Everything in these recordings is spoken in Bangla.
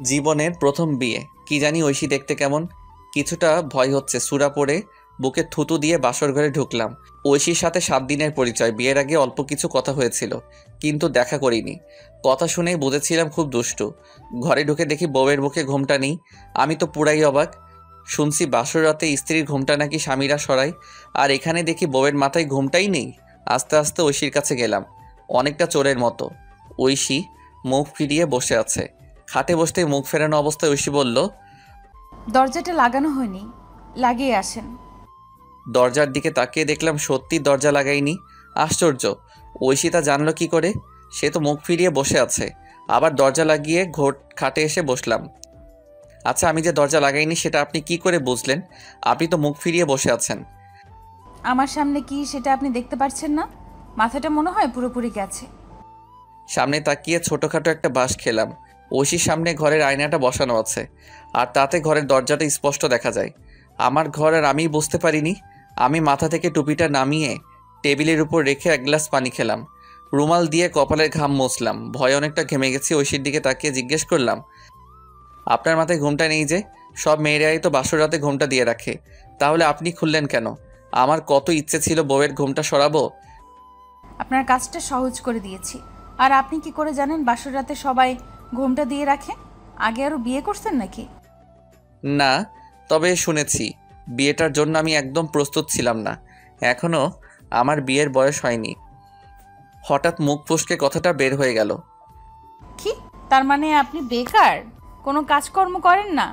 জীবনের প্রথম বিয়ে, কি জানি ঐশী দেখতে কেমন। কিছুটা ভয় হচ্ছে, সূরা পড়ে বুকে থুতু দিয়ে বাসর ঘরে ঢুকলাম। ঐশীর সাথে 7 দিনের পরিচয়, বিয়ের আগে অল্প কিছু কথা হয়েছিল, কিন্তু দেখা করিনি। কথা শুনেই বুঝেছিলাম খুব দুষ্টু। ঘরে ঢুকে দেখি বউয়ের মুখে ঘোমটা নেই। আমি তো পুরাই অবাক। শুনছি বাসর রাতে স্ত্রীর ঘোমটা নাকি স্বামীরা সরায়, আর এখানে দেখি বউয়ের মাথায় ঘোমটাই নেই। আস্তে আস্তে ঐশীর কাছে গেলাম, অনেকটা চোরের মতো। ঐশী মুখ ফিরিয়ে বসে আছে। খাটে বসতে মুখ ফেরানো অবস্থায় ঐশী বলল, দরজাটা লাগানো হয়নি, লাগিয়ে আসেন। দরজার দিকে তাকিয়ে দেখলাম সত্যি দরজা লাগাইনি। আশ্চর্য, ঐশী তা জানলো কি করে? সে তো মুখ ফিরিয়ে বসে আছে। আবার দরজা লাগিয়ে খাটে এসে বসলাম। আচ্ছা, আমি যে দরজা লাগাইনি সেটা আপনি কি করে বুঝলেন? আপনি তো মুখ ফিরিয়ে বসে আছেন। আমার সামনে কি সেটা আপনি দেখতে পাচ্ছেন না? মাথাটা মনে হয় পুরোপুরি গেছে। সামনে তাকিয়ে ছোটখাটো একটা বাঁশ খেলাম। ঐশীর সামনে ঘরের আয়নাটা বসানো আছে, আর তাতে ঘরের দরজাটা স্পষ্ট দেখা যায়। আমার ঘর আর আমি বুঝতে পারিনি। আমি মাথা থেকে টুপিটা নামিয়ে টেবিলের উপর রেখে এক গ্লাস পানি খেলাম। রুমাল দিয়ে কপালের ঘাম মুছলাম। ভয় অনেকটা ঘেমে গেছি। ঐশীর দিকে তাকিয়ে জিজ্ঞেস করলাম, আপনার মাথায় ঘোমটা নেই যে? সব মেয়েরাই তো বাসর রাতে ঘোমটা দিয়ে রাখে, তাহলে আপনি খুললেন কেন? আমার কত ইচ্ছে ছিল বউয়ের ঘোমটা সরাবো। আপনার কাজটা সহজ করে দিয়েছি। আর আপনি কি করে জানেন বাসর রাতে সবাই ঘোমটা দিয়ে রাখে? আগে আরো বিয়ে করছেন নাকি? না, তবে শুনেছি। বিয়েটার জন্য আমি একদম প্রস্তুত ছিলাম না। এখনো আমার বিয়ের বয়স হয়নি। হঠাৎ মুখ ফসকে কথাটা বের হয়ে গেল। কি? তার মানে আপনি বেকার, কোনো কাজকর্ম করেন না?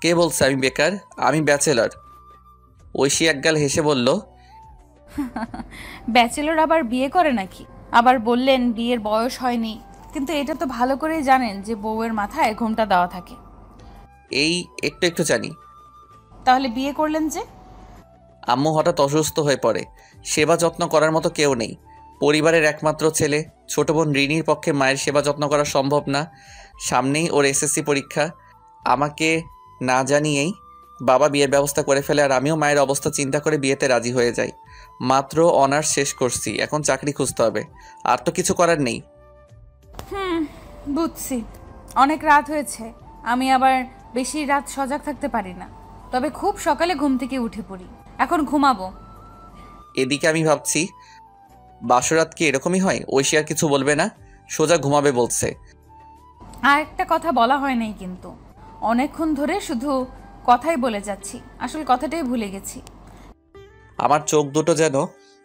কে বলছে আমি বেকার? আমি ব্যাচেলর। ঐশী একগাল হেসে বলল, ব্যাচেলর আবার বিয়ে করে নাকি? আবার বললেন বিয়ের বয়স হয়নি, কিন্তু এটা তো ভালো করেই জানেন যে বউয়ের মাথায় ঘোমটা দেওয়া থাকে। এই একটু একটু জানি। তাহলে বিয়ে করলেন যে? আম্মু হঠাৎ অসুস্থ হয়ে পড়ে। সেবা যত্ন করার মতো কেউ নেই। পরিবারের একমাত্র ছেলে, ছোট বোন রিনির পক্ষে মায়ের সেবা যত্ন করা সম্ভব না। সামনেই ওর এসএসসি পরীক্ষা। আমাকে না জানিয়েই বাবা বিয়ের ব্যবস্থা করে ফেলে, আর আমিও মায়ের অবস্থা চিন্তা করে বিয়েতে রাজি হয়ে যাই। মাত্র অনার্স শেষ করছি, এখন চাকরি খুঁজতে হবে। আর তো কিছু করার নেই। বুঝছি। অনেক রাত হয়েছে। আমি আবার বেশি রাত সজাগ থাকতে পারি না, তবে খুব সকালে ঘুম থেকে উঠে পড়ি। এখন ঘুমাবো। এদিকে আমি ভাবছি, বাসরাত কি এরকমই হয়? ঐশী আর কিছু বলবে না, সোজা ঘুমাবে বলছে। আর একটা কথা বলা হয় নাই কিন্তু। অনেকক্ষণ ধরে শুধু কথাই বলে যাচ্ছি, আসল কথাটাই ভুলে গেছি। আমার চোখ দুটো যেন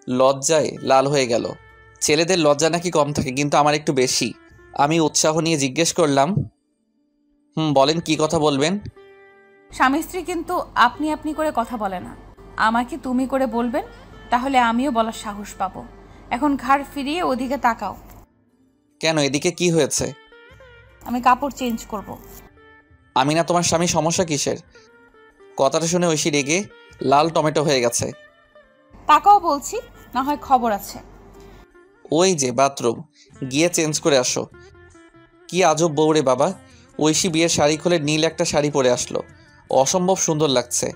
লজ্জায় লাল হয়ে গেল। ছেলেদের লজ্জা নাকি কম থাকে, কিন্তু আমার একটু বেশি। আমি উৎসাহ নিয়ে জিজ্ঞেস করলাম, বলেন, কি কথা বলবেন? স্বামী স্ত্রী কিন্তু আপনি আপনি করে কথা বলে না। আমাকে তুমি করে বলবেন, তাহলে আমিও বলার সাহস পাবো। এখন ঘাড় ফিরিয়ে ওদিকে তাকাও। কেন, এদিকে কি হয়েছে? আমি কাপড় চেঞ্জ করব। আমি না তোমার স্বামী, সমস্যা কিসের? কথাটা শুনে ঐশী রেগে লাল টমেটো হয়ে গেছে। তাকাও বলছি, না হয় খবর আছে। ওই যে বাথরুম, গিয়ে চেঞ্জ করে আসো। কি আজব বউ রে বাবা। ঐশী বিয়ের শাড়ি খুলে নীল একটা শাড়ি পরে আসলো। অসম্ভব সুন্দর লাগছে।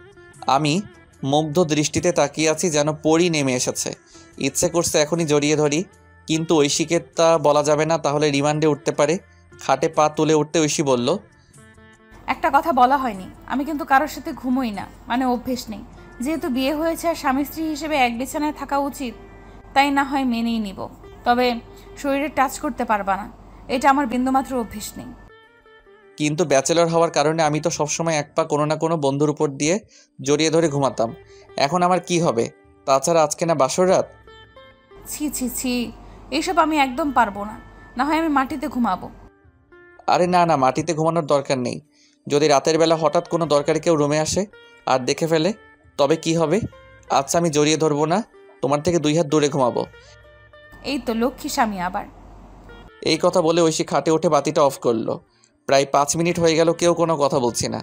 আমি মুগ্ধ দৃষ্টিতে তাকিয়ে আছি, যেন পরী নেমে এসেছে। ইচ্ছে করছে এখনই জড়িয়ে ধরি, কিন্তু ঐশীকে তা বলা যাবে না, তাহলে রিমান্ডে উঠতে পারে। খাটে পা তুলে উঠতে ঐশী বলল, একটা কথা বলা হয়নি, আমি কিন্তু কারোর সাথে ঘুমোই না, মানে অভ্যেস নেই। যেহেতু বিয়ে হয়েছে আর স্বামী স্ত্রী হিসেবে এক বিছানায় থাকা উচিত, তাই না হয় মেনেই নিব। তবে শরীরে টাচ করতে পারবা না, এটা আমার বিন্দুমাত্র অভ্যেস নেই। কিন্তু ব্যাচেলর হওয়ার কারণে আমি তো সবসময় এক পা কোনো না কোনো বন্ধুর উপর দিয়ে জড়িয়ে ধরে ঘুমাতাম। এখন আমার কি হবে? তাছাড়া আজকে না বাসর রাত। ছি ছি ছি, এইসব আমি একদম পারবো না। না হয় আমি মাটিতে ঘুমাবো। আরে না না, মাটিতে ঘুমানোর দরকার নেই। যদি রাতের বেলা হঠাৎ কোনো দরকারি কেউ রুমে আসে আর দেখে ফেলে, তবে কি হবে? আচ্ছা, আমি জড়িয়ে ধরবো না, তোমার থেকে 2 হাত দূরে ঘুমাবো। এই তো লক্ষ্মী স্বামী আবার। এই কথা বলে ঐশী খাটে উঠে বাতিটা অফ করলো। প্রায় 5 মিনিট হয়ে গেল, কেউ কোনো কথা বলছি না।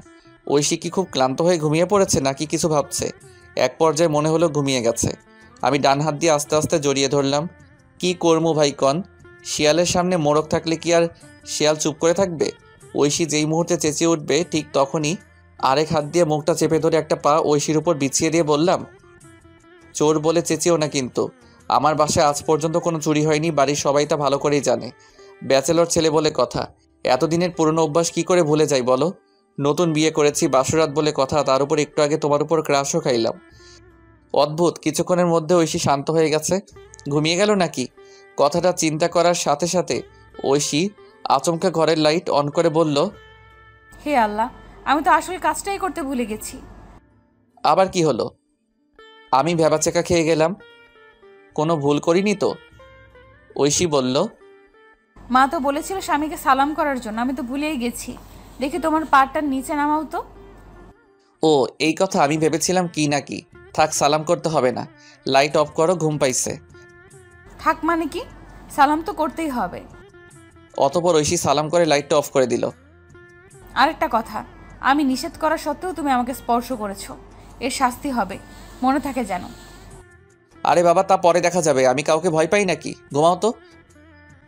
ঐশী কি খুব ক্লান্ত হয়ে ঘুমিয়ে পড়েছে, নাকি কিছু ভাবছে? এক পর্যায়ে মনে হলো ঘুমিয়ে গেছে। আমি ডান হাত দিয়ে আস্তে আস্তে জড়িয়ে ধরলাম। কি করমু ভাই কন? শিয়ালের সামনে মোড়ক থাকলে কি আর শিয়াল চুপ করে থাকবে? ঐশী যেই মুহূর্তে চেঁচিয়ে উঠবে, ঠিক তখনই আরেক হাত দিয়ে মুখটা চেপে ধরে একটা পা ঐশীর উপর বিছিয়ে দিয়ে বললাম, চোর বলে চেঁচিও না কিন্তু। আমার বাসায় আজ পর্যন্ত কোনো চুরি হয়নি, বাড়ির সবাই তা ভালো করেই জানে। ব্যাচেলর ছেলে বলে কথা। এতদিনের পুরনো অভ্যাস কি করে ভুলে যাই বলো? নতুন বিয়ে করেছি, বাসরাত বলে কথা, তার উপর একটু আগে তোমার উপর ক্রাশও খাইলাম। অদ্ভুত, কিছুক্ষণের মধ্যে ঐশী শান্ত হয়ে গেছে। ঘুমিয়ে গেল নাকি? কথাটা চিন্তা করার সাথে সাথে ঐশী আচমকা ঘরের লাইট অন করে বলল, হে আল্লাহ, আমি তো আসল কাজটাই করতে ভুলে গেছি। আবার কি হলো? আমি ভ্যাবাচেকা খেয়ে গেলাম। কোনো ভুল করিনি তো? ঐশী বলল, মা তো বলেছিল স্বামীকে সালাম করার জন্য, আমি তো ভুলেই গেছি। দেখি তোমার পাটটা নিচে নামাও তো। ও এই কথা, আমি ভেবেছিলাম কি না কি। থাক, সালাম করতে হবে না। লাইট অফ করো, ঘুম পাইছে। থাক মানে কি? সালাম তো করতেই হবে। অতপর ঐশী সালাম করে লাইটটা অফ করে দিল। আরেকটা কথা, আমি নিষেধ করা সত্ত্বেও তুমি আমাকে স্পর্শ করেছো, এর শাস্তি হবে, মনে থাকে যেন। আরে বাবা, তা পরে দেখা যাবে। আমি কাউকে ভয় পাই নাকি? ঘুমাও তো।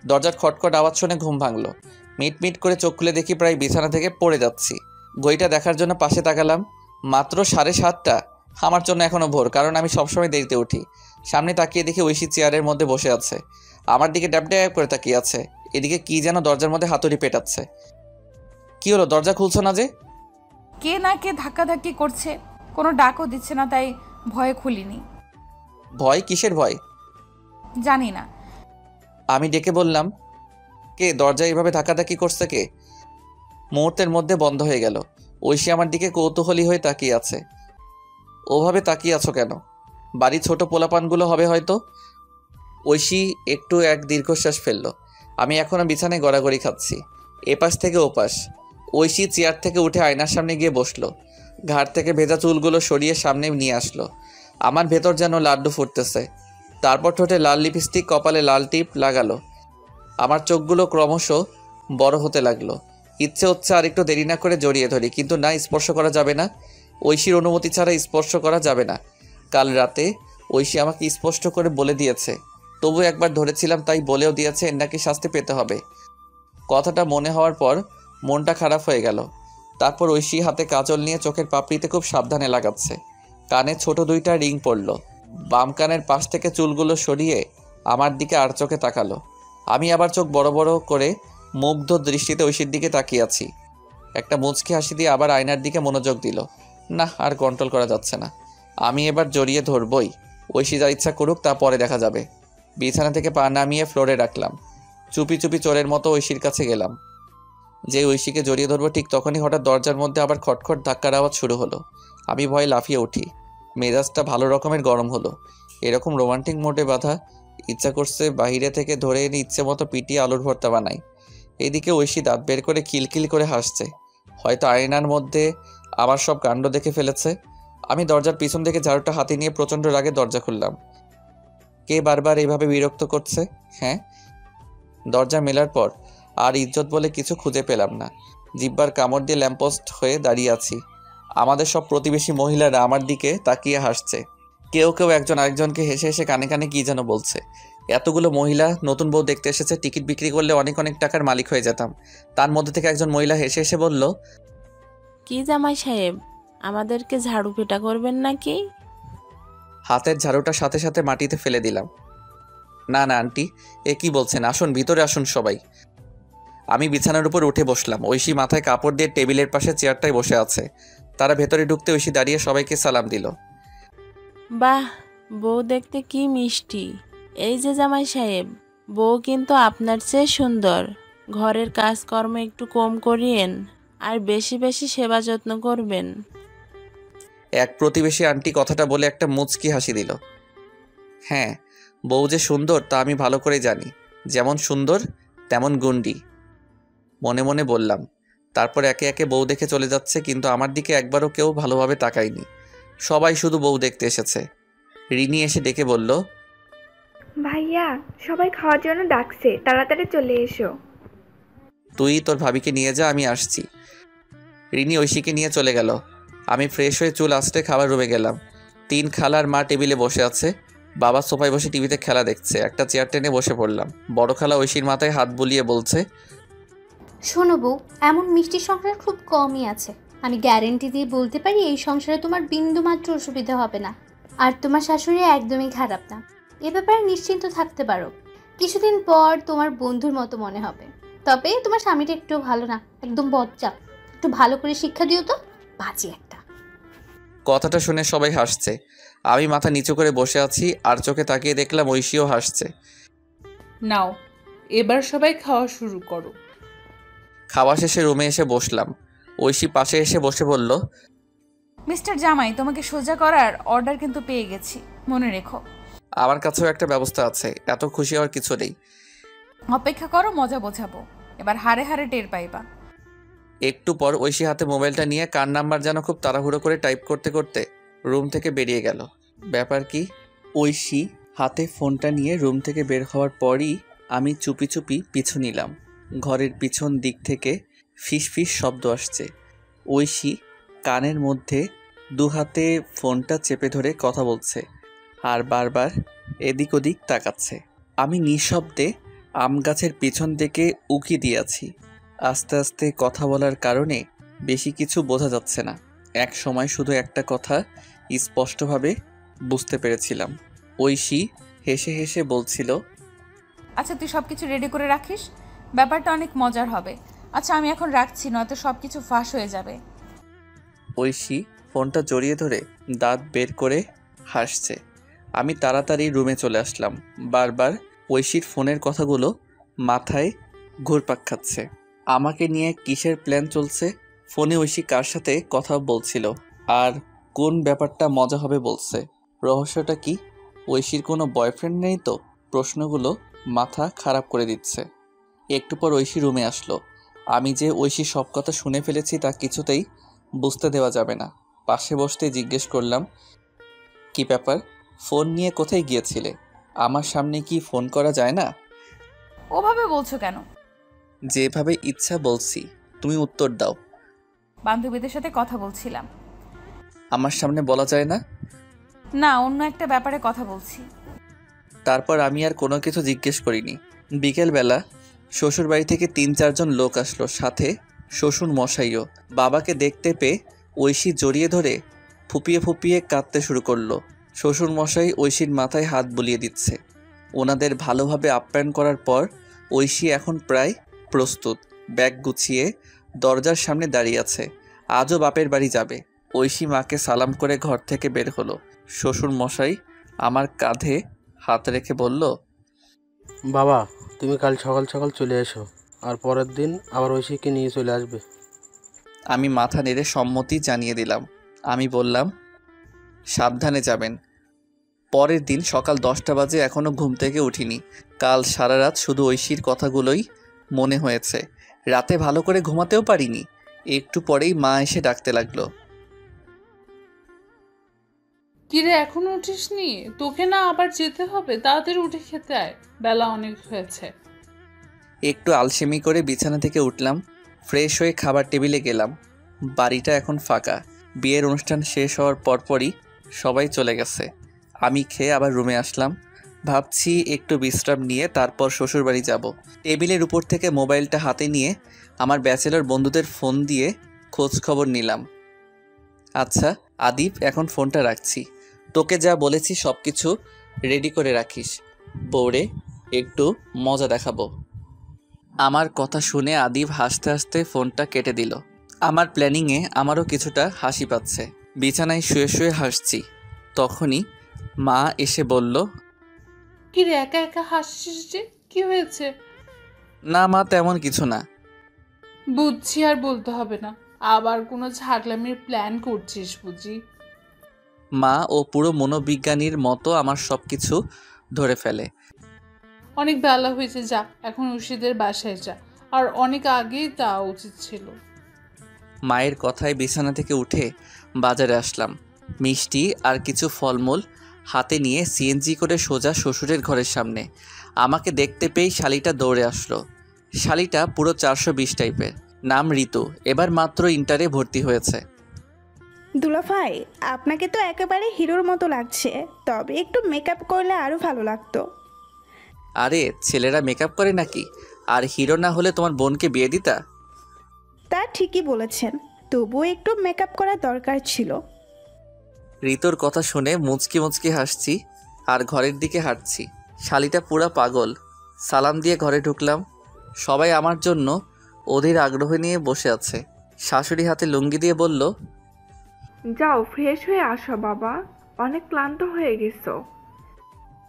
দরজার খটখট আওয়াজ শুনে ঘুম ভাঙলো। মিট মিট করে চোখ খুলে দেখি প্রায় বিছানা থেকে পড়ে যাচ্ছি। ঘড়িটা দেখার জন্য পাশে তাকালাম। মাত্র 7:30। আমার জন্য এখনো ভোর, কারণ আমি সবসময় দেরিতে উঠি। সামনে তাকিয়ে দেখি ঐশী চেয়ারের মধ্যে বসে আছে। আমার দিকে ড্যাব ড্যাব করে তাকিয়ে আছে। এদিকে কি যেন দরজার মধ্যে হাতুড়ি পেটাচ্ছে। কি হলো, দরজা খুলছো না যে? কে না কে ধাক্কাধাক্কি করছে, কোনো ডাকও দিচ্ছে না, তাই ভয়ে খুলিনি। ভয়? কিসের ভয়? জানি না। আমি ডেকে বললাম, কে দরজায় এভাবে ধাক্কাধাক্কি করছে কে? মুহূর্তের মধ্যে বন্ধ হয়ে গেল। ঐশী আমার দিকে কৌতূহলী হয়ে তাকিয়ে আছে। ওভাবে তাকিয়ে আছো কেন? বাড়ি ছোট পোলাপানগুলো হবে হয়তো। ঐশী এক দীর্ঘশ্বাস ফেললো। আমি এখনো বিছানায় গড়াগড়ি খাচ্ছি, এপাশ থেকে ওপাশ। ঐশী চেয়ার থেকে উঠে আয়নার সামনে গিয়ে বসলো। ঘাড় থেকে ভেজা চুলগুলো সরিয়ে সামনে নিয়ে আসলো। আমার ভেতর যেন লাড্ডু ফুটতেছে। তারপর ঠোঁটে লাল লিপস্টিক, কপালে লাল টিপ লাগালো। আমার চোখগুলো ক্রমশ বড় হতে লাগলো। ইচ্ছে হচ্ছে আর একটু দেরি না করে জড়িয়ে ধরি, কিন্তু না, স্পর্শ করা যাবে না। ঐশীর অনুমতি ছাড়া স্পর্শ করা যাবে না। কাল রাতে ঐশী আমাকে স্পষ্ট করে বলে দিয়েছে, তবু একবার ধরেছিলাম, তাই বলেও দিয়েছে এর নাকি শাস্তি পেতে হবে। কথাটা মনে হওয়ার পর মনটা খারাপ হয়ে গেল। তারপর ঐশী হাতে কাজল নিয়ে চোখের পাপড়িতে খুব সাবধানে লাগাচ্ছে। কানে ছোট 2টা রিং পড়ল। বাম কানের পাশ থেকে চুলগুলো সরিয়ে আমার দিকে আর চোখে তাকালো। আমি আবার চোখ বড় বড় করে মুগ্ধ দৃষ্টিতে ঐশীর দিকে তাকিয়ে আছি। একটা মুচকি হাসি দিয়ে আবার আয়নার দিকে মনোযোগ দিল। না, আর কন্ট্রোল করা যাচ্ছে না। আমি এবার জড়িয়ে ধরবই। ঐশী যা ইচ্ছা করুক, তা পরে দেখা যাবে। বিছানা থেকে পা নামিয়ে ফ্লোরে রাখলাম। চুপি চুপি চোরের মতো ঐশীর কাছে গেলাম। যে ঐশীকে জড়িয়ে ধরবো, ঠিক তখনই হঠাৎ দরজার মধ্যে আবার খটখট ধাক্কার আওয়াজ শুরু হলো। আমি ভয়ে লাফিয়ে উঠি। মেজাজটা ভালো রকমের গরম হলো। এরকম রোমান্টিক মোডে বাঁধা, ইচ্ছা করছে বাইরে থেকে ধরে এনে ইচ্ছে মতো পিটিয়ে আলুর ভর্তা বানাই। এদিকে ঐশী দাঁত বের করে খিলখিল করে হাসছে। হয়তো আয়নার মধ্যে আমার সব কাণ্ড দেখে ফেলেছে। আমি দরজার পিছন থেকে ঝাড়ুটা হাতে নিয়ে প্রচণ্ড রাগে দরজা খুললাম। কে বারবার এইভাবে বিরক্ত করছে? হ্যাঁ। দরজা মেলার পর আর ইজ্জত বলে কিছু খুঁজে পেলাম না। জিব্বার কামড় দিয়ে ল্যাম্পপোস্ট হয়ে দাঁড়িয়ে আছি। আমাদের সব প্রতিবেশী মহিলারা আমার দিকে তাকিয়ে হাসছে। কেউ কেউ একজন আরেকজনকে হেসে হেসে কানে কানে কী যেন বলছে। এতগুলো মহিলা নতুন বউ দেখতে এসেছে, টিকিট বিক্রি করলে অনেক অনেক টাকার মালিক হয়ে যেতাম। তার মধ্যে থেকে একজন মহিলা হেসে হেসে বলল, কি জামাই সাহেব, আমাদেরকে ঝাড়ু পেটা করবেন নাকি? হাতের ঝাড়ুটা সাথে সাথে মাটিতে ফেলে দিলাম। না না আন্টি, এ কি বলছেন? আসুন, ভিতরে আসুন সবাই। আমি বিছানার উপর উঠে বসলাম। ঐশী মাথায় কাপড় দিয়ে টেবিলের পাশে চেয়ারটায় বসে আছে। তারা ভেতরে ঢুকতে ঐশী দাঁড়িয়ে সবাইকে সালাম দিল। বাহ, বউ দেখতে কি মিষ্টি। এই যে জামাই সাহেব, বউ কিন্তু আপনার চেয়ে সুন্দর। ঘরের কাজকর্ম একটু কম করিয়েন আর বেশি বেশি সেবা যত্ন করবেন। এক প্রতিবেশী আন্টি কথাটা বলে একটা মুচকি হাসি দিল। হ্যাঁ, বউ যে সুন্দর তা আমি ভালো করে জানি। যেমন সুন্দর তেমন গুন্ডি, মনে মনে বললাম। তারপর একে একে বউ দেখে চলে যাচ্ছে, কিন্তু আমার দিকে একবারও কেউ ভালোভাবে তাকায়নি। সবাই শুধু বউ দেখতে এসেছে। রিনি এসে ডেকে বলল, ভাইয়া, সবাই খাওয়ার জন্য ডাকছে, তাড়াতাড়ি চলে এসো। তুই তোর ভাবিকে নিয়ে যা, আমি আসছি। রিনি ঐশীকে নিয়ে চলে গেল। আমি ফ্রেশ হয়ে চুল আঁচড়ে খাবার রুমে গেলাম। 3 খালার মা টেবিলে বসে আছে। বাবা সোফায় বসে টিভিতে খেলা দেখছে। একটা চেয়ার টেনে বসে পড়লাম। বড় খালা ঐশীর মাথায় হাত বুলিয়ে বলছে, শোনো বউ, এমন মিষ্টি সংসার খুব কমই আছে। আমি গ্যারেন্টি দিয়ে বলতে পারি এই সংসারে তোমার বিন্দুমাত্র অসুবিধা হবে না। আর তোমার শাশুড়ি একদমই খারাপ না, এ ব্যাপারে নিশ্চিন্ত থাকতে পারো। কিছুদিন পর তোমার বন্ধুর মতো মনে হবে। তবে তোমার স্বামীটা একটু ভালো না, একদম বজ্জা। একটু ভালো করে শিক্ষা দিও তো, বাজে একটা। কথাটা শুনে সবাই হাসছে। আমি মাথা নিচু করে বসে আছি আর চোখে তাকিয়ে দেখলাম ঐশীও হাসছে। নাও এবার সবাই খাওয়া শুরু করো। খাওয়া শেষে রুমে এসে বসলাম। ঐশী পাশে এসে বসে বলল, মিস্টার জামাই, তোমাকে সোজা করার অর্ডার কিন্তু পেয়ে গেছি, মনে রেখো। আমার কাছেও একটা ব্যবস্থা আছে, এত খুশি হওয়ার কিছু নেই। অপেক্ষা করো, মজা বোঝাবো। এবার হারে হারে টের পাইবা। একটু পর ঐশী হাতে মোবাইলটা নিয়ে কার নাম্বার যেন খুব তাড়াহুড়ো করে টাইপ করতে করতে রুম থেকে বেরিয়ে গেল। ব্যাপার কি? ঐশী হাতে ফোনটা নিয়ে রুম থেকে বের হওয়ার পরই আমি চুপি চুপি পিছু নিলাম। ঘরের পিছন দিক থেকে ফিস ফিস শব্দ আসছে। ঐশী কানের মধ্যে দু হাতে ফোনটা চেপে ধরে কথা বলছে আর বারবার এদিক ওদিক তাকাচ্ছে। আমি নিঃশব্দে আম গাছের পিছন থেকে উকি দিয়েছি। আস্তে আস্তে কথা বলার কারণে বেশি কিছু বোঝা যাচ্ছে না। এক সময় শুধু একটা কথা স্পষ্টভাবে বুঝতে পেরেছিলাম। ঐশী হেসে হেসে বলছিল, আচ্ছা তুই সব কিছু রেডি করে রাখিস, ব্যাপারটা অনেক মজার হবে। আচ্ছা আমি এখন রাখছি, নয়তো সব কিছু ফাঁস হয়ে যাবে। ঐশী ফোনটা জড়িয়ে ধরে দাঁত বের করে হাসছে। আমি তাড়াতাড়ি রুমে চলে আসলাম। বারবার ঐশীর ফোনের কথাগুলো মাথায় ঘুরপাক খাচ্ছে। আমাকে নিয়ে কিসের প্ল্যান চলছে? ফোনে ঐশী কার সাথে কথা বলছিল আর কোন ব্যাপারটা মজা হবে বলছে? রহস্যটা কি? ঐশীর কোনো বয়ফ্রেন্ড নেই তো? প্রশ্নগুলো মাথা খারাপ করে দিচ্ছে। একটু পর ঐশী রুমে আসলো। আমি যে ঐশীর সব কথা শুনে ফেলেছি তা কিছুতেই বুঝতে দেওয়া যাবে না। পাশে বসতে জিজ্ঞেস করলাম, কি ব্যাপার? ফোন নিয়ে কোথায় গিয়েছিলে? আমার সামনে কি ফোন করা যায় না? ওভাবে বলছো কেন? যেভাবে ইচ্ছা বলছি, তুমি উত্তর দাও। বান্ধবীদের সাথে কথা বলছিলাম। আমার সামনে বলা যায় না? না, অন্য একটা ব্যাপারে কথা বলছি। তারপর আমি আর কোনো কিছু জিজ্ঞেস করিনি। বিকেলবেলা শ্বশুর বাড়ি থেকে ৩-৪ জন লোক আসলো, সাথে শ্বশুর মশাইও। বাবাকে দেখতে পেয়ে ঐশী জড়িয়ে ধরে ফুপিয়ে ফুপিয়ে কাঁদতে শুরু করলো। শ্বশুর মশাই ঐশীর মাথায় হাত বুলিয়ে দিচ্ছে। ওনাদের ভালোভাবে আপ্যায়ন করার পর ঐশী এখন প্রায় প্রস্তুত। ব্যাগ গুছিয়ে দরজার সামনে দাঁড়িয়ে আছে। আজও বাপের বাড়ি যাবে। ঐশী মাকে সালাম করে ঘর থেকে বের হলো। শ্বশুর মশাই আমার কাঁধে হাত রেখে বলল, বাবা, তুমি কাল সকাল সকাল চলে এসো, আর পরের দিন আবার ঐশীকে নিয়ে চলে আসবে। আমি মাথা নেড়ে সম্মতি জানিয়ে দিলাম। আমি বললাম, সাবধানে যাবেন। পরের দিন সকাল 10টা বাজে, এখনও ঘুম থেকে উঠিনি। কাল সারা রাত শুধু ঐশীর কথাগুলোই মনে হয়েছে। রাতে ভালো করে ঘুমাতেও পারিনি। একটু পরেই মা এসে ডাকতে লাগলো। কিরে এখনো উঠিসনি? তোকে না আবার যেতে হবে, তাড়াতাড়ি উঠে খেতে আয়, বেলা অনেক হয়েছে। একটু আলসেমি করে বিছানা থেকে উঠলাম। ফ্রেশ হয়ে খাবার টেবিলে গেলাম। বাড়িটা এখন ফাঁকা। বিয়ের অনুষ্ঠান শেষ হওয়ার পরপরই সবাই চলে গেছে। আমি খেয়ে আবার রুমে আসলাম। ভাবছি একটু বিশ্রাম নিয়ে তারপর শ্বশুরবাড়ি যাব। টেবিলের উপর থেকে মোবাইলটা হাতে নিয়ে আমার ব্যাচেলর বন্ধুদের ফোন দিয়ে খোঁজ খবর নিলাম। আচ্ছা আদিপ, এখন ফোনটা রাখছি। তোকে যা বলেছি সব কিছু রেডি করে রাখিস। বউরে একটু মজা দেখাবো। আমার কথা শুনে আদিপ হাসতে হাসতে ফোনটা কেটে দিল। আমার প্ল্যানিংয়ে আমারও কিছুটা হাসি পাচ্ছে। বিছানায় শুয়ে শুয়ে হাসছি। তখনই মা এসে বলল, কিরে একা একা হাসছিস যে, কি হয়েছে? না মা, তেমন কিছু না। বুঝছি, আর বলতে হবে না। আবার কোনো ঝাগলামির প্ল্যান করছিস বুঝি? মা ও পুরো মনোবিজ্ঞানীর মতো আমার সব কিছু ধরে ফেলে। অনেক বেলা হয়েছে, যা এখন ঐশীদের বাসায় যা, আর অনেক আগেই তা উচিত ছিল। মায়ের কথায় বিছানা থেকে উঠে বাজারে আসলাম। মিষ্টি আর কিছু ফলমূল হাতে নিয়ে সিএনজি করে সোজা শ্বশুরের ঘরের সামনে। আমাকে দেখতে পেয়েই শালিটা দৌড়ে আসলো। শালিটা পুরো 420 টাইপের। নাম ঋতু, এবার মাত্র ইন্টারে ভর্তি হয়েছে। দুলাভাই, আপনাকে তো একেবারে হিরোর মতো লাগছে, তবে একটু মেকআপ করলে আরও ভালো লাগতো। আরে ছেলেরা মেকআপ করে নাকি? আর হিরো না হলে তোমার বোনকে বিয়ে দিতা? তা ঠিকই বলেছেন, তবুও একটু মেকআপ করার দরকার ছিল। ঋতুর কথা শুনে মুচকি মুচকি হাসছি আর ঘরের দিকে হাঁটছি। শালিটা পুরা পাগল। সালাম দিয়ে ঘরে ঢুকলাম। সবাই আমার জন্য অধীর আগ্রহ নিয়ে বসে আছে। শাশুড়ি হাতে লুঙ্গি দিয়ে বলল, যাও ফ্রেশ হয়ে আসো বাবা, অনেক ক্লান্ত হয়ে গেছো।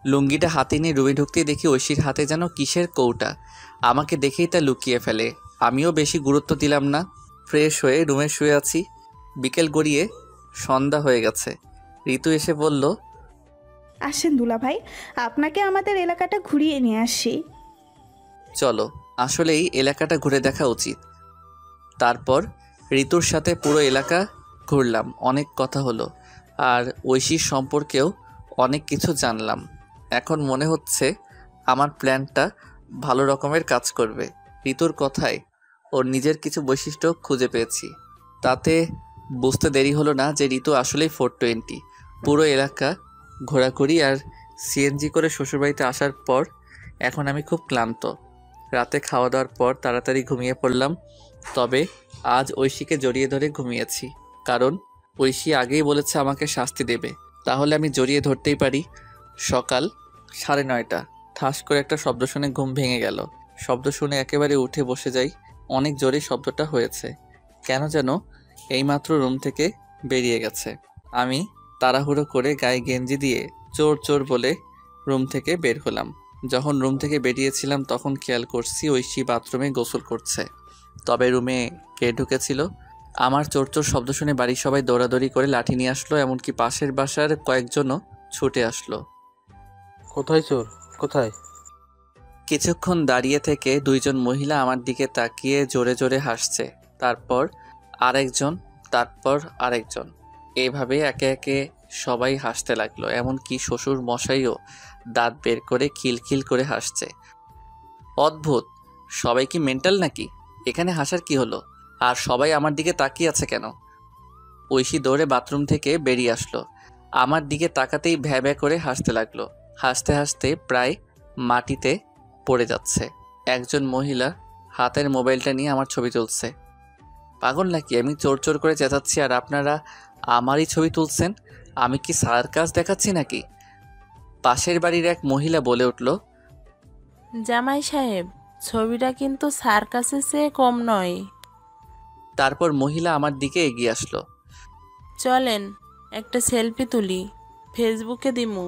লুঙ্গিটা হাতে নিয়ে রুমে ঢুকতেই দেখি ঐশীর হাতে যেন কিসের কৌটা। আমাকে দেখেই তা লুকিয়ে ফেলে। আমিও বেশি গুরুত্ব দিলাম না। ফ্রেশ হয়ে রুমে শুয়ে আছি। বিকেল গড়িয়ে সন্ধ্যা হয়ে গেছে। ঋতু এসে বলল, আসেন দুলাভাই, আপনাকে আমাদের এলাকাটা ঘুরিয়ে নিয়ে আসি। চলো, আসলেই এলাকাটা ঘুরে দেখা উচিত। তারপর ঋতুর সাথে পুরো এলাকা ঘুরলাম। অনেক কথা হলো, আর ঐশীর সম্পর্কেও অনেক কিছু জানলাম। এখন মনে হচ্ছে আমার প্ল্যানটা ভালো রকমের কাজ করবে। ঋতুর কথায় ওর নিজের কিছু বৈশিষ্ট্য খুঁজে পেয়েছি। তাতে বুঝতে দেরি হলো না যে ঋতু আসলেই 420। পুরো এলাকা ঘোরাঘুরি আর সিএনজি করে শ্বশুরবাড়িতে আসার পর এখন আমি খুব ক্লান্ত। রাতে খাওয়া দাওয়ার পর তাড়াতাড়ি ঘুমিয়ে পড়লাম। তবে আজ ঐশীকে জড়িয়ে ধরে ঘুমিয়েছি, কারণ ঐশী আগেই বলেছে আমাকে শাস্তি দেবে, তাহলে আমি জড়িয়ে ধরতেই পারি। সকাল 9:30। ঠাস করে একটা শব্দ শুনে ঘুম ভেঙে গেল। শব্দ শুনে একেবারে উঠে বসে যাই। অনেক জোরে শব্দটা হয়েছে, কেন যেন এইমাত্র রুম থেকে বেরিয়ে গেছে। আমি তাড়াহুড়ো করে গায়ে গেঞ্জি দিয়ে চোর চোর বলে রুম থেকে বের হলাম। যখন রুম থেকে বেরিয়েছিলাম তখন খেয়াল করছি ঐশী বাথরুমে গোসল করছে। তবে রুমে কে ঢুকেছিল? আমার চোর চোর শব্দ শুনে বাড়ির সবাই দৌড়াদৌড়ি করে লাঠি নিয়ে আসলো, এমনকি পাশের বাসার কয়েকজনও ছুটে আসলো। কোথায় চোর, কোথায়? কিছুক্ষণ দাঁড়িয়ে থেকে দুইজন মহিলা আমার দিকে তাকিয়ে জোরে জোরে হাসছে। তারপর আরেকজন, তারপর আরেকজন, এইভাবে একে একে সবাই হাসতে লাগলো। এমনকি শ্বশুর মশাইও দাঁত বের করে খিলখিল করে হাসছে। অদ্ভুত, সবাই কি মেন্টাল নাকি? এখানে হাসার কি হলো? আর সবাই আমার দিকে তাকিয়ে আছে কেন? ঐশী দৌড়ে বাথরুম থেকে বেরিয়ে আসলো। আমার দিকে তাকাতেই ভ্যা ভ্যা করে হাসতে লাগলো। হাসতে হাসতে প্রায় মাটিতে পড়ে যাচ্ছে। একজন মহিলা হাতের মোবাইলটা নিয়ে আমার ছবি তুলছে। পাগল নাকি আমি? চোর চোর করে চেঁচাচ্ছি আর আপনারা আমারই ছবি তুলছেন? আমি কি সার্কাস দেখাচ্ছি নাকি? পাশের বাড়ির এক মহিলা বলে উঠল, জামাই সাহেব, ছবিটা কিন্তু সার্কাসের চেয়ে কম নয়। তারপর মহিলা আমার দিকে এগিয়ে আসলো। চলেন একটা সেলফি তুলি, ফেসবুকে দিমু।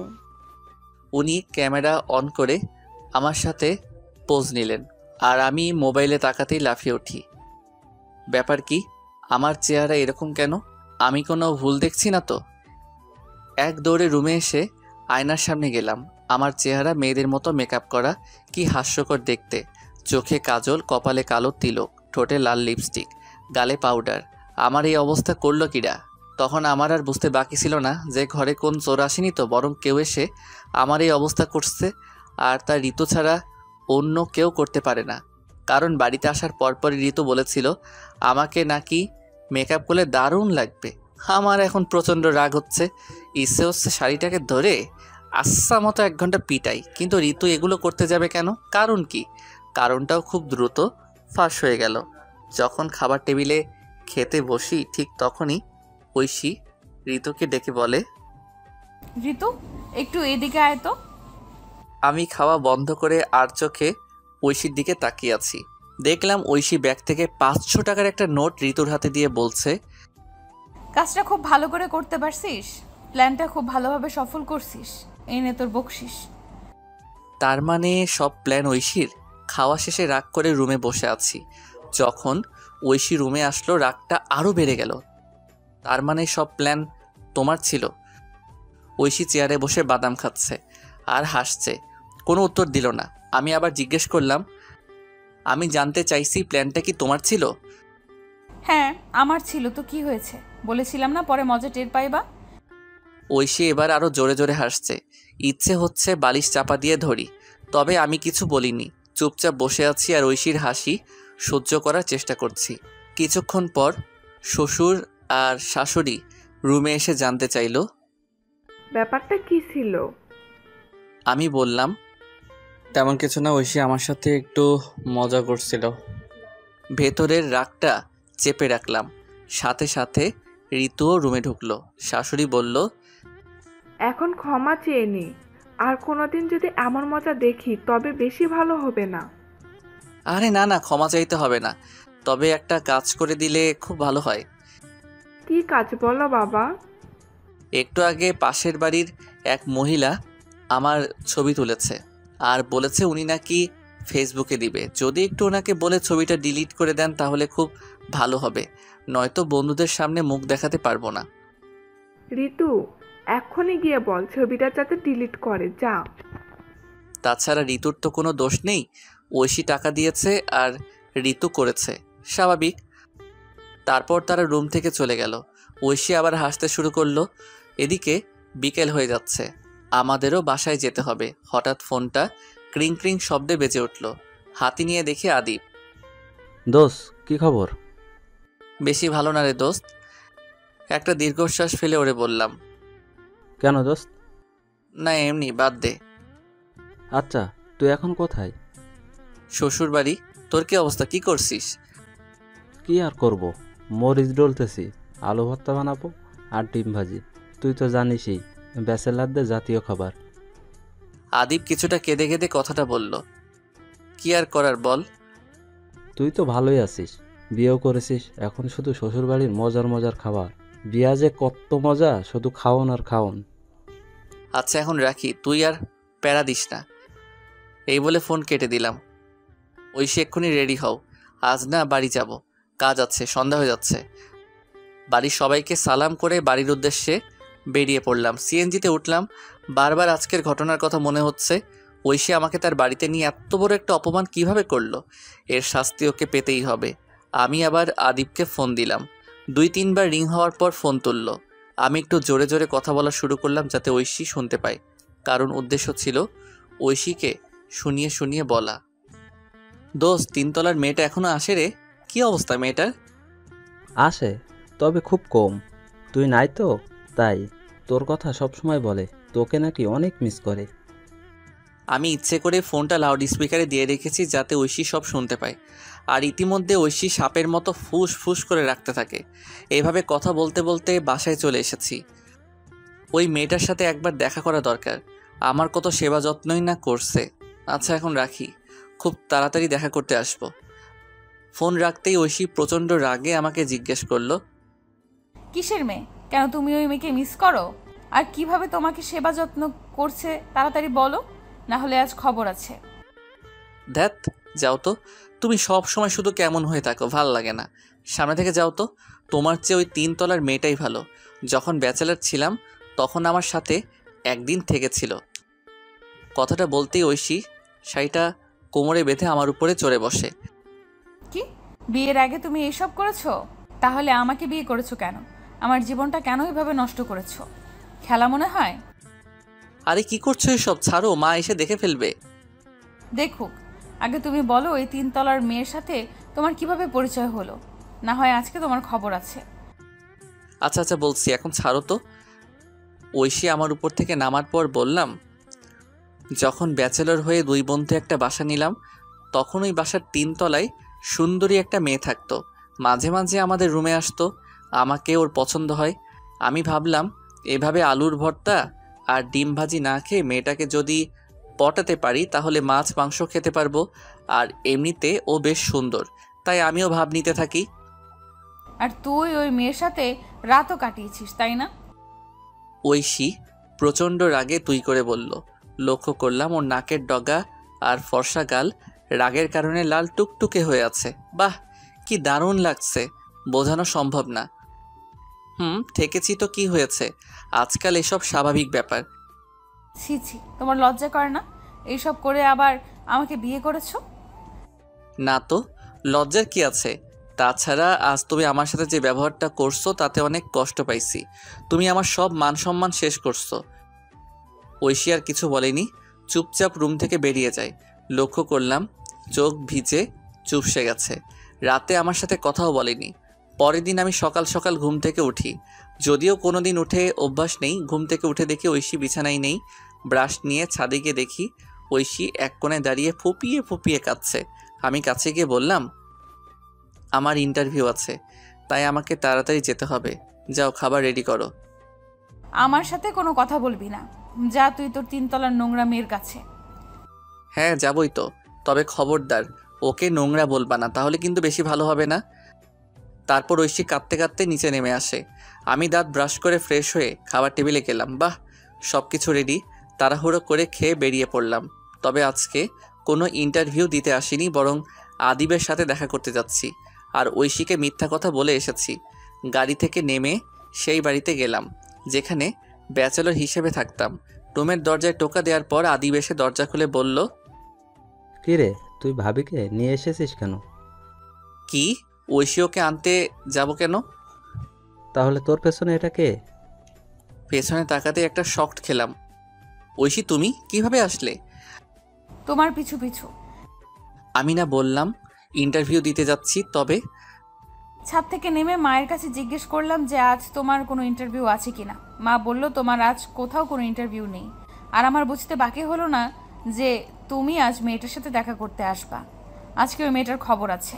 উনি ক্যামেরা অন করে আমার সাথে পোজ নিলেন, আর আমি মোবাইলে তাকাতেই লাফিয়ে উঠি। ব্যাপার কি? আমার চেহারা এরকম কেন? আমি কোনো ভুল দেখছি না তো? এক দৌড়ে রুমে এসে আয়নার সামনে গেলাম। আমার চেহারা মেয়েদের মতো মেকআপ করা, কি হাস্যকর দেখতে। চোখে কাজল, কপালে কালো তিলক, ঠোঁটে লাল লিপস্টিক, গালে পাউডার। আমার এই অবস্থা করলো কিরা? তখন আমার আর বুঝতে বাকি ছিল না যে ঘরে কোন চোর আসেনি তো, বরং কেউ এসে আমার এই অবস্থা করছে। আর তার ঋতু ছাড়া অন্য কেউ করতে পারে না, কারণ বাড়িতে আসার পরপরই ঋতু বলেছিল আমাকে নাকি মেকআপ করলে দারুণ লাগবে। আমার এখন প্রচণ্ড রাগ হচ্ছে, ইচ্ছে হচ্ছে শাড়িটাকে ধরে আচ্ছা মতো 1 ঘন্টা পিটাই। কিন্তু ঋতু এগুলো করতে যাবে কেন? কারণ কি? কারণটাও খুব দ্রুত ফাঁস হয়ে গেল। যখন খাবার টেবিলে খেতে বসি ঠিক তখনই ঐশী ঋতুকে ডেকে বলে, ঋতু, একটু এদিকে আয় তো। আমি খাওয়া বন্ধ করে আর চোখে ঐশীর দিকে তাকিয়ে আছি। দেখলাম ঐশী ব্যাগ থেকে 500 টাকার একটা নোট ঋতুর হাতে দিয়ে বলছে, কাজটা খুব ভালো করে করতে পারছিস, প্ল্যানটা খুব ভালোভাবে সফল করছিস, এই নে তোর বকশিস। তার মানে সব প্ল্যান ঐশীর? খাওয়া শেষে রাগ করে রুমে বসে আছি। যখন ঐশী রুমে আসলো রাগটা আরও বেড়ে গেল। তার মানে সব প্ল্যান তোমার ছিল? ঐশী চেয়ারে বসে বাদাম খাচ্ছে আর হাসছে। কোনো উত্তর দিল না। আমি আবার জিজ্ঞেস করলাম, আমি জানতে চাইছি প্ল্যানটা কি তোমার ছিল? হ্যাঁ আমার ছিল তো, কি হয়েছে? বলেছিলাম না পরে মজা টের পাইবা। ঐশী এবার আরও জোরে জোরে হাসছে। ইচ্ছে হচ্ছে বালিশ চাপা দিয়ে ধরি, তবে আমি কিছু বলিনি। চুপচাপ বসে আছি আর ঐশীর হাসি সহ্য করার চেষ্টা করছি। কিছুক্ষণ পর শ্বশুর আর শাশুড়ি রুমে এসে জানতে চাইল ব্যাপারটা কি ছিল। আমি বললাম, তেমন কিছু না, ঐশী আমার সাথে একটু মজা করছিল। ভেতরের রাগটা চেপে রাখলাম। সাথে সাথে ঋতুও রুমে ঢুকলো। শাশুড়ি বলল, এখন ক্ষমা চেয়ে নি, আর কোনোদিন যদি এমন মজা দেখি তবে বেশি ভালো হবে না। আরে না না, ক্ষমা চাইতে হবে না, তবে একটা কাজ করে দিলে খুব ভালো হয়। কি কাজ বলো বাবা? একটু আগে পাশের বাড়ির এক মহিলা আমার ছবি তুলেছে আর বলেছে উনি নাকি ফেসবুকে দিবে। যদি একটু ওনাকে বলে ছবিটা ডিলিট করে দেন তাহলে খুব ভালো হবে, নয়তো বন্ধুদের সামনে মুখ দেখাতে পারবো না। ঋতু, এখনই গিয়ে বল ছবিটা যাতে ডিলিট করে, যা। তাছাড়া ঋতুর তো কোনো দোষ নেই, ঐশী টাকা দিয়েছে আর ঋতু করেছে, স্বাভাবিক। তারপর তারা রুম থেকে চলে গেল। ঐশী আবার হাসতে শুরু করলো। এদিকে বিকেল হয়ে যাচ্ছে, আমাদেরও বাসায় যেতে হবে। হঠাৎ ফোনটা ক্রিং ক্রিং শব্দে বেজে উঠল। হাতি নিয়ে দেখি আদিব। দোস্ত, কি খবর? বেশি ভালো না রে দোস্ত। একটা দীর্ঘশ্বাস ফেলে ওরে বললাম। কেন দোস্ত? না এমনি, বাদ দে। আচ্ছা, তুই এখন কোথায়? শ্বশুর বাড়ি। তোর কি অবস্থা, কি করছিস? কি আর করব, মরিচ ডলতেছি, আলু ভর্তা বানাবো আর ডিম ভাজি। তুই তো জানিসই, ব্যাচেলারদের জাতীয় খাবার। আদিব কিছুটা কেঁদে কেঁদে কথাটা বলল। কি আর করার বল। তুই তো ভালোই আছিস, বিয়েও করেছিস, এখন শুধু শ্বশুরবাড়ির মজার মজার খাবার। বিয়া যে কত মজা, শুধু খাওন আর খাওন। আচ্ছা এখন রাখি, তুই আর প্যারা দিস না। এই বলে ফোন কেটে দিলাম। ঐশী এক্ষুনি রেডি হও, আজ না বাড়ি যাব, কাজ আছে, সন্ধ্যা হয়ে যাচ্ছে। বাড়ির সবাইকে সালাম করে বাড়ির উদ্দেশ্যে বেরিয়ে পড়লাম। সিএনজিতে উঠলাম। বারবার আজকের ঘটনার কথা মনে হচ্ছে। ঐশী আমাকে তার বাড়িতে নিয়ে এত বড় একটা অপমান কিভাবে করলো, এর শাস্তি ওকে পেতেই হবে। আমি আবার আদিবকে ফোন দিলাম। 2-3 বার রিং হওয়ার পর ফোন তুলল। আমি একটু জোরে জোরে কথা বলা শুরু করলাম যাতে ঐশী শুনতে পায়, কারণ উদ্দেশ্য ছিল ঐশীকে শুনিয়ে শুনিয়ে বলা। দোস্ত, 3 তলার মেয়েটা এখনো আসে রে? কি অবস্থা মেয়েটার? আসে, তবে খুব কম। তুই নাই তো, তাই তোর কথা সবসময় বলে, তোকে নাকি অনেক মিস করে। আমি ইচ্ছে করে ফোনটা লাউড স্পিকারে দিয়ে রেখেছি যাতে ঐশী সব শুনতে পায়। আর ইতিমধ্যে ঐশী সাপের মতো ফুস ফুস করে রাখতে থাকে। এভাবে কথা বলতে বলতে বাসায় চলে এসেছি। ওই মেয়েটার সাথে একবার দেখা করা দরকার, আমার কত সেবা যত্নই না করছে। আচ্ছা এখন রাখি, খুব তাড়াতাড়ি দেখা করতে আসবো। ফোন রাখতেই ঐশী প্রচণ্ড রাগে আমাকে জিজ্ঞেস করলো, কিসের মেয়ে? কেন তুমি ওই মেয়েকে মিস করো? আর কিভাবে তোমাকে সেবা যত্ন করছে তাড়াতাড়ি বলো, না হলে আজ খবর আছে। ধ্যাত, যাও তো, তুমি সব সময় শুধু কেমন হয়ে থাকো, ভাল লাগে না। সামনে থেকে যাও তো। তোমার চেয়ে ওই 3 তলার মেয়েটাই ভালো। যখন ব্যাচেলার ছিলাম তখন আমার সাথে একদিন থেকেছিল। কথাটা বলতেই ঐশী শাড়িটা কোমরে বেঁধে আমার উপরে চড়ে বসে। কি, বিয়ের আগে তুমি এসব করেছো? তাহলে আমাকে বিয়ে করেছো কেন? আমার জীবনটা কেন এভাবে নষ্ট করেছো? খেলা মনে হয়? আরে কি করছো এসব, ছাড়ো, মা এসে দেখে ফেলবে। দেখুক, আগে তুমি বলো ওই 3 তলার মেয়ের সাথে তোমার কিভাবে পরিচয় হলো, না হয় আজকে তোমার খবর আছে। আচ্ছা আচ্ছা বলছি, এখন ছাড়ো তো। ঐশী আমার উপর থেকে নামার পর বললাম, যখন ব্যাচেলর হয়ে 2 বন্ধু একটা বাসা নিলাম তখন ওই বাসার 3 তলায় সুন্দরী একটা মেয়ে থাকতো। মাঝে মাঝে আমাদের রুমে আসতো, আমাকে ওর পছন্দ হয়। আমি ভাবলাম এভাবে আলুর ভর্তা আর ডিম ভাজি না খেয়ে মেয়েটাকে যদি পটাতে পারি তাহলে মাছ মাংস খেতে পারবো। আর এমনিতে ও বেশ সুন্দর, তাই আমিও ভাব নিতে থাকি। আর তুই ওই মেয়ের সাথে রাতও কাটিয়েছিস, তাই না? ঐশী প্রচণ্ড রাগে তুই করে বলল। লক্ষ্য করলাম ওর নাকের ডগা আর ফর্সা গাল রাগের কারণে লাল টুকটুকে হয়ে আছে। বাহ, কি দারুণ লাগছে, বোঝানো সম্ভব না। ঠেকেছি তো কি হয়েছে, আজকাল এসব স্বাভাবিক ব্যাপার। ছি ছি, তোমার লজ্জা করে না এইসব করে আবার আমাকে বিয়ে করেছো? না তো, লজ্জার কি আছে? তাছাড়া আজ তুমি আমার সাথে যে ব্যবহারটা করছো তাতে অনেক কষ্ট পাইছি। তুমি আমার সব মান সম্মান শেষ করছো। ঐশী আর কিছু বলেনি, চুপচাপ রুম থেকে বেরিয়ে যায়। লক্ষ্য করলাম চোখ ভিজে চুপসে গেছে। রাতে আমার সাথে কথাও বলেনি। পরের দিন আমি সকাল সকাল ঘুম থেকে উঠি, যদিও কোনো দিন উঠে অভ্যাস নেই। ঘুম থেকে উঠে দেখি ঐশী বিছানায় নেই। ব্রাশ নিয়ে ছাদে গিয়ে দেখি ঐশী এক কোণে দাঁড়িয়ে ফুপিয়ে ফুপিয়ে কাঁদছে। আমি কাছে গিয়ে বললাম, আমার ইন্টারভিউ আছে, তাই আমাকে তাড়াতাড়ি যেতে হবে। যাও, খাবার রেডি করো। আমার সাথে কোনো কথা বলবি না, যা তুই তোর 3 তলার নোংরা মেয়ের কাছে। হ্যাঁ যাবই তো, তবে খবরদার ওকে নোংরা বলবা না, তাহলে কিন্তু বেশি ভালো হবে না। তারপর ঐশী কাঁদতে কাঁদতে নিচে নেমে আসে। আমি দাঁত ব্রাশ করে ফ্রেশ হয়ে খাবার টেবিলে গেলাম। বাহ, সব কিছু রেডি। তাড়াহুড়ো করে খেয়ে বেরিয়ে পড়লাম। তবে আজকে কোনো ইন্টারভিউ দিতে আসিনি, বরং আদিবের সাথে দেখা করতে যাচ্ছি। আর ঐশীকে মিথ্যা কথা বলে এসেছি। গাড়ি থেকে নেমে সেই বাড়িতে গেলাম যেখানে ব্যাচেলর হিসেবে থাকতাম। রুমের দরজায় টোকা দেওয়ার পর আদিব এসে দরজা খুলে বলল, কী রে, তুই ভাবিকে নিয়ে এসেছিস কেন? কি? ঐশী ওকে আনতে যাব কেন? তাহলে তোর পেছনে এটা কে? পেছনে তাকাতে একটা শকড খেলাম। ঐশী, তুমি কিভাবে আসলে? তোমার পিছু পিছু। আমি না বললাম ইন্টারভিউ দিতে যাচ্ছি? তবে ছাদ থেকে নেমে মায়ের কাছে জিজ্ঞেস করলাম যে আজ তোমার কোনো ইন্টারভিউ আছে কিনা। মা বলল তোমার আজ কোথাও কোনো ইন্টারভিউ নেই। আর আমার বুঝতে বাকি হলো না যে তুমি আজ মেয়েটার সাথে দেখা করতে আসবা। আজকে ওই মেয়েটার খবর আছে।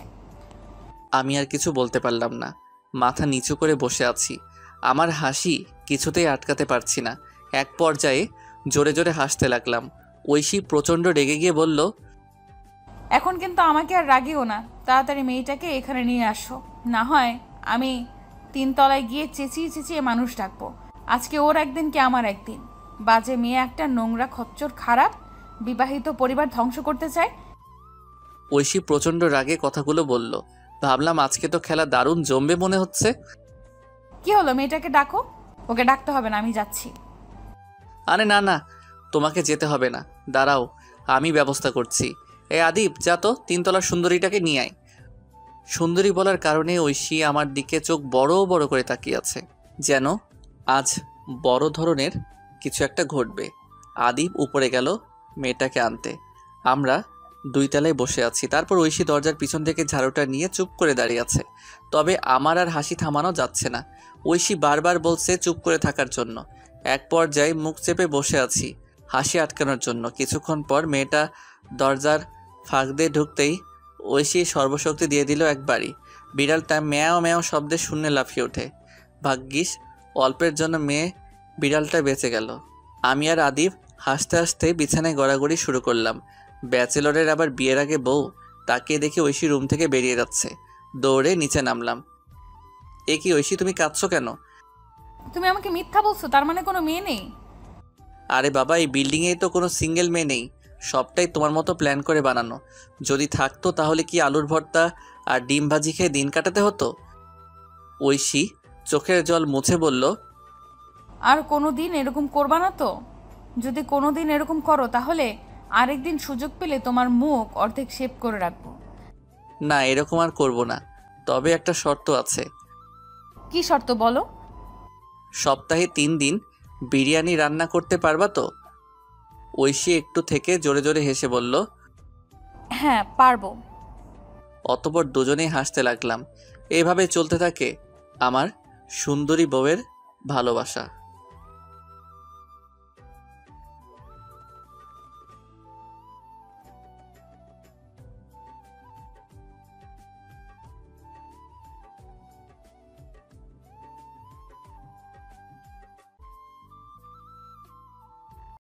আমি আর কিছু বলতে পারলাম না। মাথা নিচু করে বসে আছি। আমার হাসি কিছুতেই আটকাতে পারছি না। এক পর্যায়ে জোরে জোরে হাসতে লাগলাম। ঐশী প্রচণ্ড রেগে গিয়ে বলল, এখন কিন্তু আমাকে আর রাগিও না, তাড়াতাড়ি মেয়েটাকে এখানে নিয়ে আসো। না হয় আমি 3 তলায় গিয়ে চেঁচিয়ে চেঁচিয়ে মানুষ ডাকবো। আজকে ওর একদিন কি আমার একদিন। বাজে মেয়ে একটা, নোংরা, খচ্চর, খারাপ, বিবাহিত পরিবার ধ্বংস করতে চায়। ঐশী প্রচণ্ড রাগে কথাগুলো বলল। ভাবলাম আজকে তো খেলা দারুণ জমবে মনে হচ্ছে। কি হলো, মেয়েটাকে ডাকো। ওকে ডাকতে হবে না, আমি যাচ্ছি। আরে না না, তোমাকে যেতে হবে না, দাঁড়াও, আমি ব্যবস্থা করছি। আদিব, যা তো 3 তলার সুন্দরীটাকে নিয়ে আয়। সুন্দরী বলার কারণে ঐশী আমার দিকে চোখ বড় বড় করে তাকিয়ে আছে, যেন আজ বড় ধরনের কিছু একটা ঘটবে। আদিব উপরে গেল মেয়েটাকে আনতে। আমরা 2 তলায় বসে আছি। তারপর ঐশী দরজার পিছন থেকে ঝাড়ুটা নিয়ে চুপ করে দাঁড়িয়ে আছে। তবে আমার আর হাসি থামানো যাচ্ছে না। ঐশী বারবার বলছে চুপ করে থাকার জন্য। এক পর্যায়ে মুখ চেপে বসে আছি হাসি আটকানোর জন্য। কিছুক্ষণ পর মেয়েটা দরজার ফাঁক দিয়ে ঢুকতেই ঐশী সর্বশক্তি দিয়ে দিল একবারই। বিড়ালটা ম্যাও ম্যাও শব্দে শূন্যে লাফিয়ে ওঠে। ভাগ্যিস অল্পের জন্য মেয়ে বিড়ালটা বেঁচে গেল। আমি আর আদিব হাসতে হাসতে বিছানায় গড়াগড়ি শুরু করলাম। ব্যাচেলরের আবার বিয়ের আগে বউ। তাকিয়ে দেখি ঐশী রুম থেকে বেরিয়ে যাচ্ছে। দৌড়ে নিচে নামলাম। এ কি ঐশী, তুমি কাঁদছো কেন? তুমি আমাকে মিথ্যা বলছো, তার মানে কোনো মেয়ে নেই? আরে বাবা, এই বিল্ডিংয়েই তো কোনো সিঙ্গেল মেয়ে নেই। সবটাই তোমার মতো প্ল্যান করে বানানো। যদি থাকতো তাহলে কি আলুর ভর্তা আর ডিম ভাজি খেয়ে দিন কাটাতে হতো? ঐশী চোখের জল মুছে বলল, আর কোনো দিন এরকম করবা না তো? যদি কোনো দিন এরকম করো তাহলে আরেকদিন সুযোগ পেলে তোমার মুখ অর্ধেক শেপ করে রাখবো। না, এরকম আর করব না। তবে একটা শর্ত আছে। কি শর্ত বলো? সপ্তাহে 3 দিন বিরিয়ানি রান্না করতে পারবা তো? ঐশী একটু থেকে জোরে জোরে হেসে বলল, হ্যাঁ, পারবো। অতঃপর দুজনেই হাসতে লাগলাম। এভাবে চলতে থাকে আমার সুন্দরী বউয়ের ভালোবাসা।